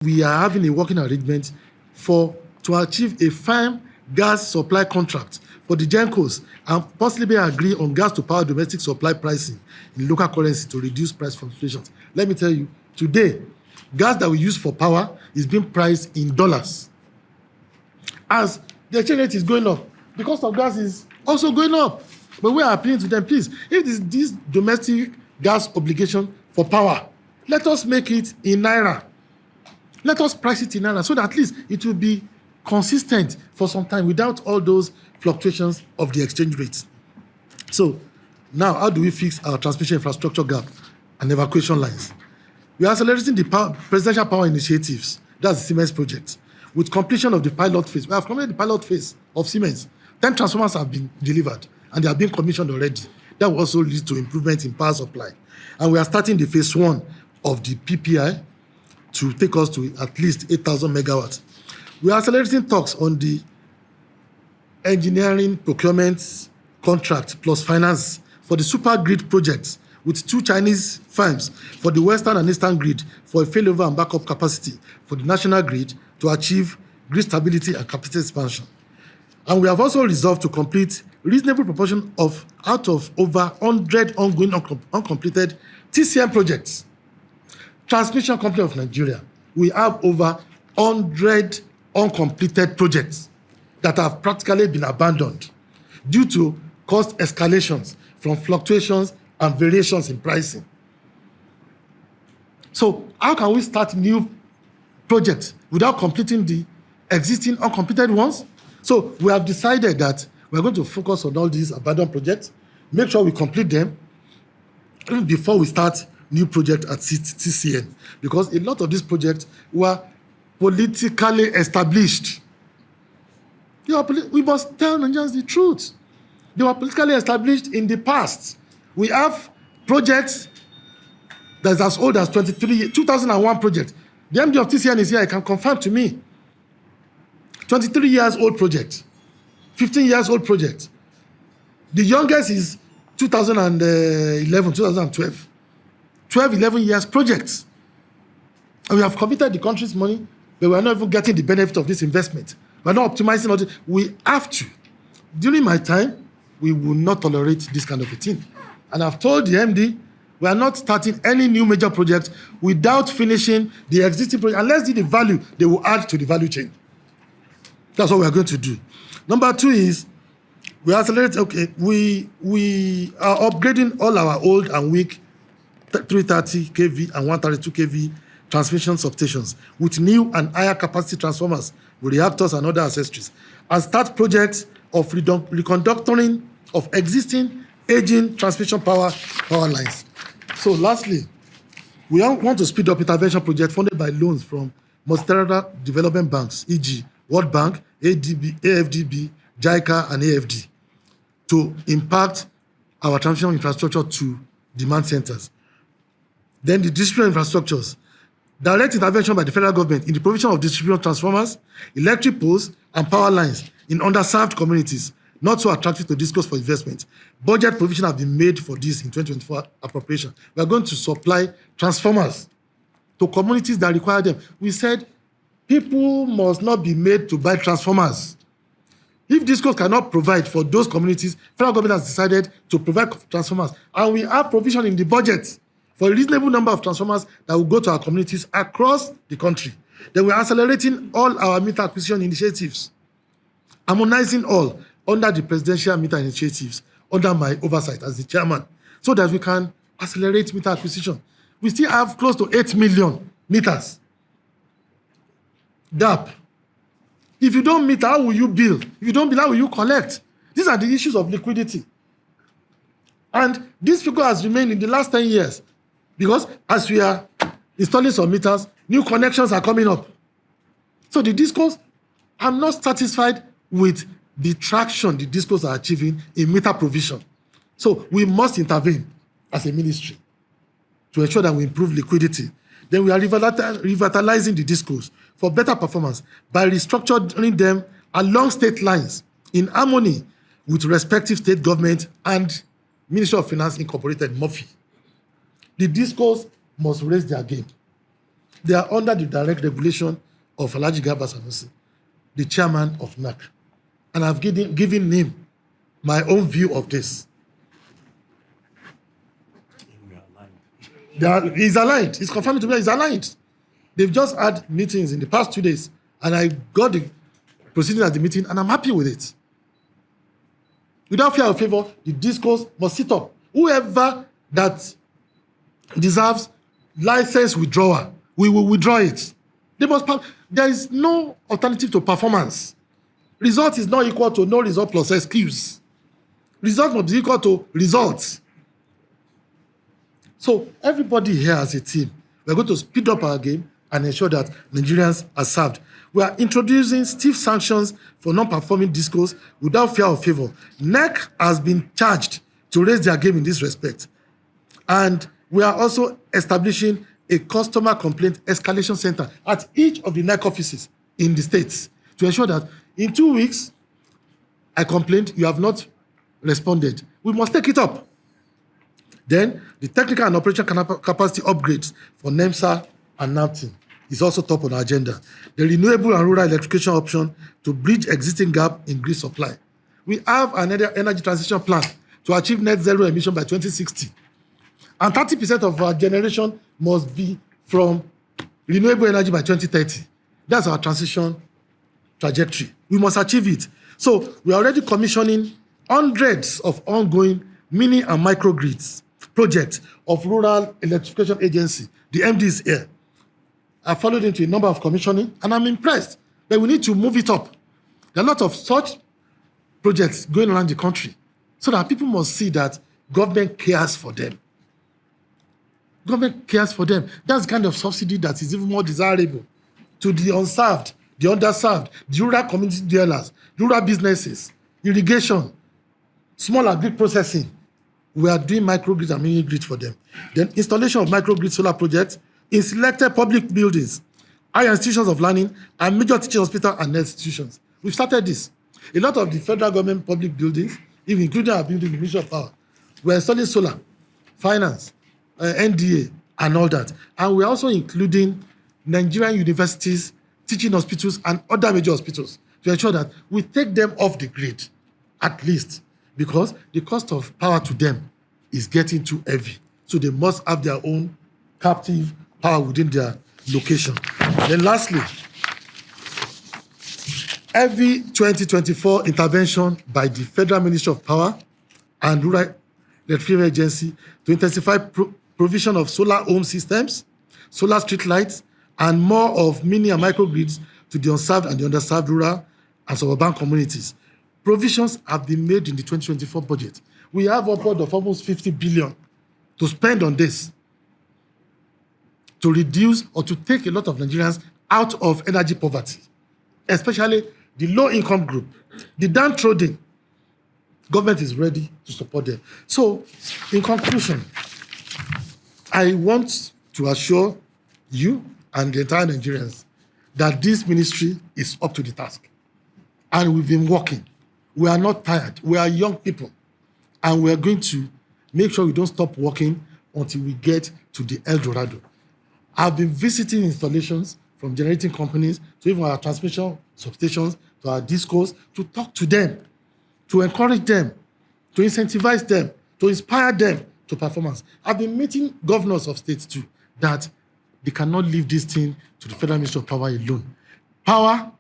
we are having a working arrangement to achieve a firm gas supply contract for the GenCos and possibly agree on gas to power domestic supply pricing in local currency to reduce price fluctuations. Let me tell you, today, gas that we use for power is being priced in dollars. As the exchange rate is going up, the cost of gas is also going up. But we are appealing to them, please, if this domestic gas obligation for power, let us make it in Naira. Let us price it in Naira so that at least it will be consistent for some time without all those fluctuations of the exchange rates. So now, how do we fix our transmission infrastructure gap and evacuation lines? We are accelerating the presidential power initiatives, that's the Siemens project, with completion of the pilot phase. We have completed the pilot phase of Siemens. 10 transformers have been delivered and they are being commissioned already. That will also lead to improvement in power supply. And we are starting the phase 1 of the PPI to take us to at least 8,000 megawatts. We are accelerating talks on the engineering procurement contract plus finance for the super grid projects with 2 Chinese firms for the western and eastern grid for a failover and backup capacity for the national grid to achieve grid stability and capacity expansion. And we have also resolved to complete reasonable proportion of out of over 100 ongoing uncompleted TCM projects. Transmission Company of Nigeria, we have over 100 uncompleted projects that have practically been abandoned due to cost escalations from fluctuations and variations in pricing. So how can we start new projects without completing the existing uncompleted ones? So we have decided that we're going to focus on all these abandoned projects, make sure we complete them even before we start new project at TCN, because a lot of these projects were politically established. We must tell Nigerians the truth. They were politically established in the past. We have projects that's as old as 2001 project. The MD of TCN is here, he can confirm to me. 23 years old project, 15 years old project. The youngest is 2011, 2012. 12, 11 years projects. And we have committed the country's money, but we are not even getting the benefit of this investment. We are not optimizing all this. We have to. During my time, we will not tolerate this kind of a thing. And I've told the MD, we are not starting any new major project without finishing the existing project, unless the value they will add to the value chain. That's what we are going to do. Number 2 is, we are upgrading all our old and weak 330 kV and 132 kV transmission substations with new and higher capacity transformers with reactors and other accessories, and start projects of reconductoring of existing aging transmission power lines. So lastly, we want to speed up intervention projects funded by loans from multilateral development banks, e.g. World Bank, AFDB, JICA, and AFD, to impact our transmission infrastructure to demand centers. Then the distribution infrastructures. Direct intervention by the federal government in the provision of distribution transformers, electric poles, and power lines in underserved communities, not so attractive to discourse for investment. Budget provision have been made for this in 2024 appropriation. We are going to supply transformers to communities that require them. We said people must not be made to buy transformers. If discourse cannot provide for those communities, federal government has decided to provide transformers. And we have provision in the budget for a reasonable number of transformers that will go to our communities across the country. Then we are accelerating all our meter acquisition initiatives, harmonizing all under the presidential meter initiatives, under my oversight as the chairman, so that we can accelerate meter acquisition. We still have close to 8 million meters gap. If you don't meter, how will you bill? If you don't bill, how will you collect? These are the issues of liquidity. And this figure has remained in the last 10 years. Because as we are installing some meters, new connections are coming up. So the discos, I'm not satisfied with the traction the discos are achieving in meter provision. So we must intervene as a ministry to ensure that we improve liquidity. Then we are revitalizing the discos for better performance by restructuring them along state lines in harmony with respective state government and Ministry of Finance Incorporated, MOFI. The discos must raise their game. They are under the direct regulation of Alhaji Garba Sanusi, the chairman of NAC. And I've given him my own view of this. He's aligned. He's confirming to me he's aligned. They've just had meetings in the past 2 days, and I got the proceedings at the meeting, and I'm happy with it. Without fear or favor, the discourse must sit up. Whoever that deserves license withdrawal, we will withdraw it. There is no alternative to performance. Result is not equal to no result plus excuse. Result must be equal to results. So everybody here as a team, we're going to speed up our game and ensure that Nigerians are served. We are introducing stiff sanctions for non-performing discos without fear or favor. NEC has been charged to raise their game in this respect. And we are also establishing a customer complaint escalation center at each of the NEC offices in the states to ensure that in 2 weeks, I complained, you have not responded. We must take it up. Then, the technical and operational capacity upgrades for NEMSA and NAPTIN is also top on our agenda. The renewable and rural electrification option to bridge existing gap in grid supply. We have an energy transition plan to achieve net zero emission by 2060. And 30% of our generation must be from renewable energy by 2030. That's our transition trajectory. We must achieve it. So we are already commissioning hundreds of ongoing mini and microgrids projects of Rural Electrification Agency. The MD is here. I followed into a number of commissioning, and I'm impressed that we need to move it up. There are a lot of such projects going around the country, so that people must see that government cares for them. Government cares for them. That's the kind of subsidy that is even more desirable to the unserved, the underserved, the rural community dwellers, rural businesses, irrigation, small agri processing. We are doing microgrids and mini grids for them. Then installation of microgrid solar projects in selected public buildings, higher institutions of learning, and major teaching hospitals and health institutions. We've started this. A lot of the federal government public buildings, even including our building, the Ministry of Power, we're installing solar, finance, NDA, and all that. And we're also including Nigerian universities, teaching hospitals, and other major hospitals to ensure that we take them off the grid, at least, because the cost of power to them is getting too heavy. So they must have their own captive power within their location. Then lastly, every 2024 intervention by the Federal Ministry of Power and Rural Electrification Agency to intensify provision of solar home systems, solar street lights, and more of mini and microgrids to the unserved and the underserved rural and suburban communities. Provisions have been made in the 2024 budget. We have upward of almost 50 billion to spend on this, to reduce or to take a lot of Nigerians out of energy poverty, especially the low-income group, the downtrodden. Government is ready to support them. So, in conclusion, I want to assure you and the entire Nigerians that this ministry is up to the task. And we've been working. We are not tired. We are young people. And we are going to make sure we don't stop working until we get to the El Dorado. I've been visiting installations from generating companies to even our transmission substations, to our discos, to talk to them, to encourage them, to incentivize them, to inspire them to performance. I've been meeting governors of states too, that they cannot leave this thing to the Federal Ministry of Power alone. Power,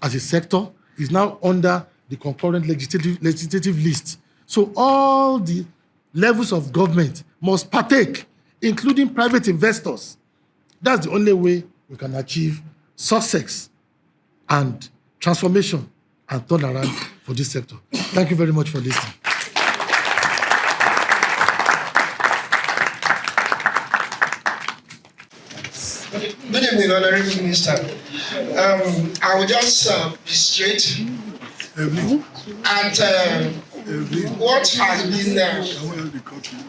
as a sector, is now under the concurrent legislative list. So all the levels of government must partake, including private investors. That's the only way we can achieve success and transformation and turnaround for this sector. Thank you very much for listening. Good evening, Honorable Minister. I will just be straight at what has been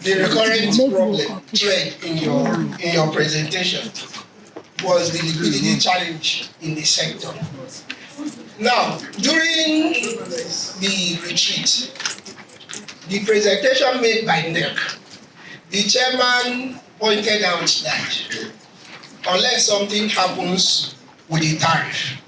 the recurrent problem thread in your presentation was the liquidity challenge in the sector. Now, during the retreat, the presentation made by NEC, the chairman pointed out that unless something happens with the tariff.